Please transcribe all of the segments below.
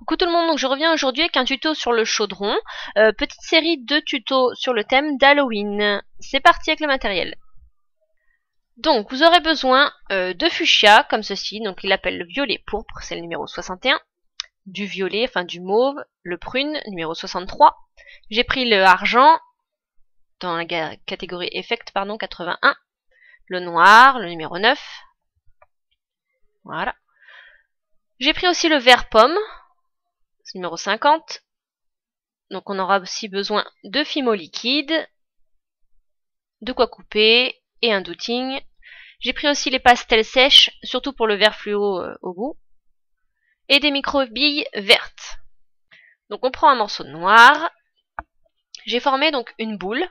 Coucou tout le monde, donc je reviens aujourd'hui avec un tuto sur le chaudron, petite série de tutos sur le thème d'Halloween. C'est parti avec le matériel. Donc vous aurez besoin de fuchsia comme ceci, donc il appelle le violet pourpre, c'est le numéro 61, du violet, enfin du mauve, le prune, numéro 63. J'ai pris le argent, dans la catégorie effect, pardon, 81, le noir, le numéro 9, voilà. J'ai pris aussi le vert pomme, numéro 50. Donc on aura aussi besoin de fimo liquide, de quoi couper et un douting. J'ai pris aussi les pastels sèches, surtout pour le vert fluo au bout, et des micro-billes vertes. Donc on prend un morceau de noir, j'ai formé donc une boule,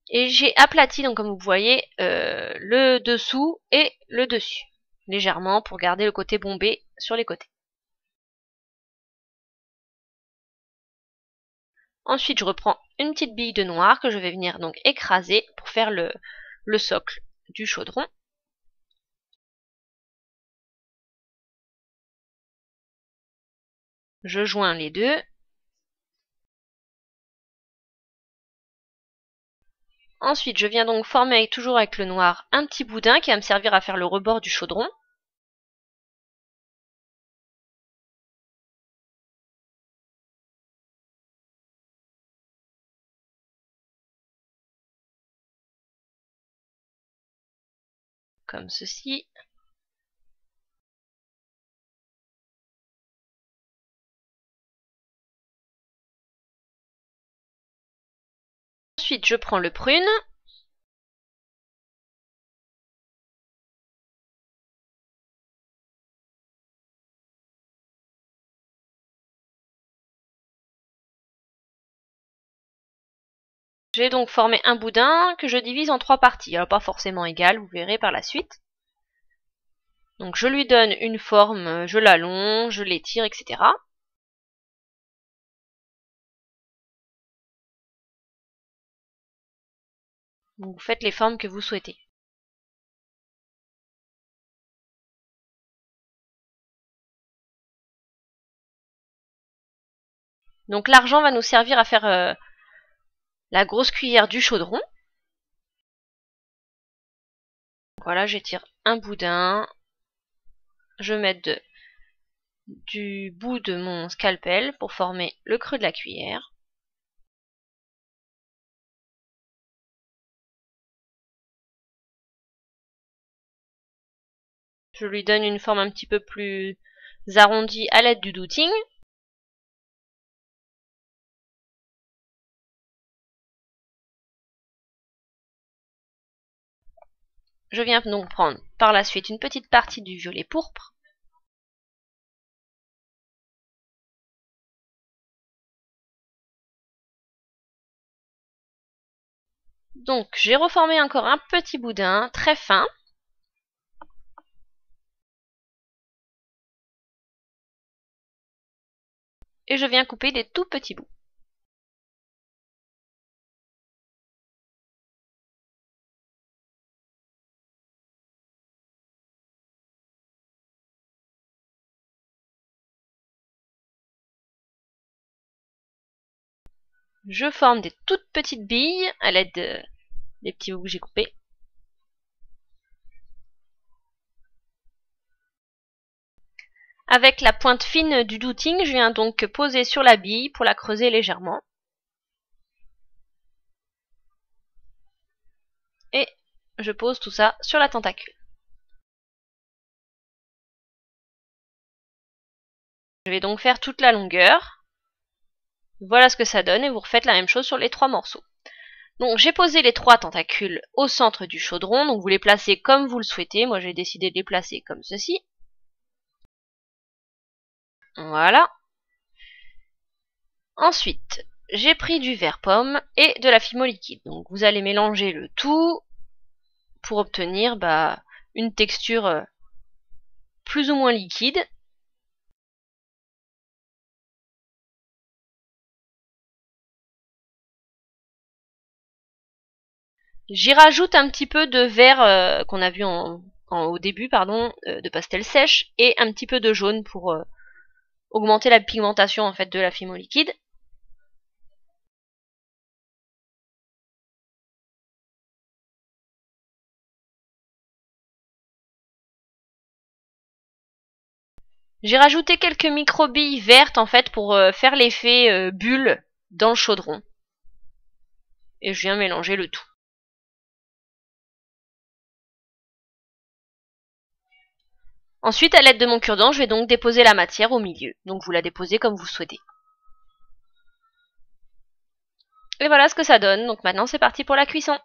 et j'ai aplati, donc comme vous voyez, le dessous et le dessus, légèrement pour garder le côté bombé sur les côtés. Ensuite, je reprends une petite bille de noir que je vais venir donc écraser pour faire le socle du chaudron. Je joins les deux. Ensuite, je viens donc former toujours avec le noir un petit boudin qui va me servir à faire le rebord du chaudron. Comme ceci. Ensuite, je prends le prune. J'ai donc formé un boudin que je divise en 3 parties. Alors pas forcément égales, vous verrez par la suite. Donc je lui donne une forme, je l'allonge, je l'étire, etc. Donc vous faites les formes que vous souhaitez. Donc l'argent va nous servir à faire la grosse cuillère du chaudron. Voilà, j'étire un boudin. Je mets du bout de mon scalpel pour former le creux de la cuillère. Je lui donne une forme un petit peu plus arrondie à l'aide du douting. Je viens donc prendre par la suite une petite partie du violet pourpre. Donc j'ai reformé encore un petit boudin très fin. Et je viens couper des tout petits bouts. Je forme des toutes petites billes à l'aide des petits bouts que j'ai coupés. Avec la pointe fine du douting, je viens donc poser sur la bille pour la creuser légèrement. Et je pose tout ça sur la tentacule. Je vais donc faire toute la longueur. Voilà ce que ça donne et vous refaites la même chose sur les 3 morceaux. Donc j'ai posé les 3 tentacules au centre du chaudron, donc vous les placez comme vous le souhaitez. Moi j'ai décidé de les placer comme ceci. Voilà. Ensuite, j'ai pris du vert pomme et de la fimo liquide. Donc vous allez mélanger le tout pour obtenir une texture plus ou moins liquide. J'y rajoute un petit peu de vert qu'on a vu au début, de pastel sèche, et un petit peu de jaune pour augmenter la pigmentation en fait de la fimo liquide. J'ai rajouté quelques micro-billes vertes en fait pour faire l'effet bulle dans le chaudron. Et je viens mélanger le tout. Ensuite, à l'aide de mon cure-dent, je vais donc déposer la matière au milieu. Donc vous la déposez comme vous souhaitez. Et voilà ce que ça donne. Donc maintenant, c'est parti pour la cuisson.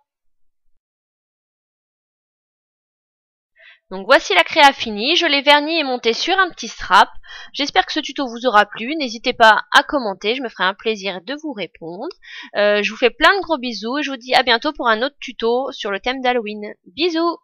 Donc voici la créa finie, je l'ai vernie et montée sur un petit strap. J'espère que ce tuto vous aura plu, n'hésitez pas à commenter, je me ferai un plaisir de vous répondre. Je vous fais plein de gros bisous et je vous dis à bientôt pour un autre tuto sur le thème d'Halloween. Bisous!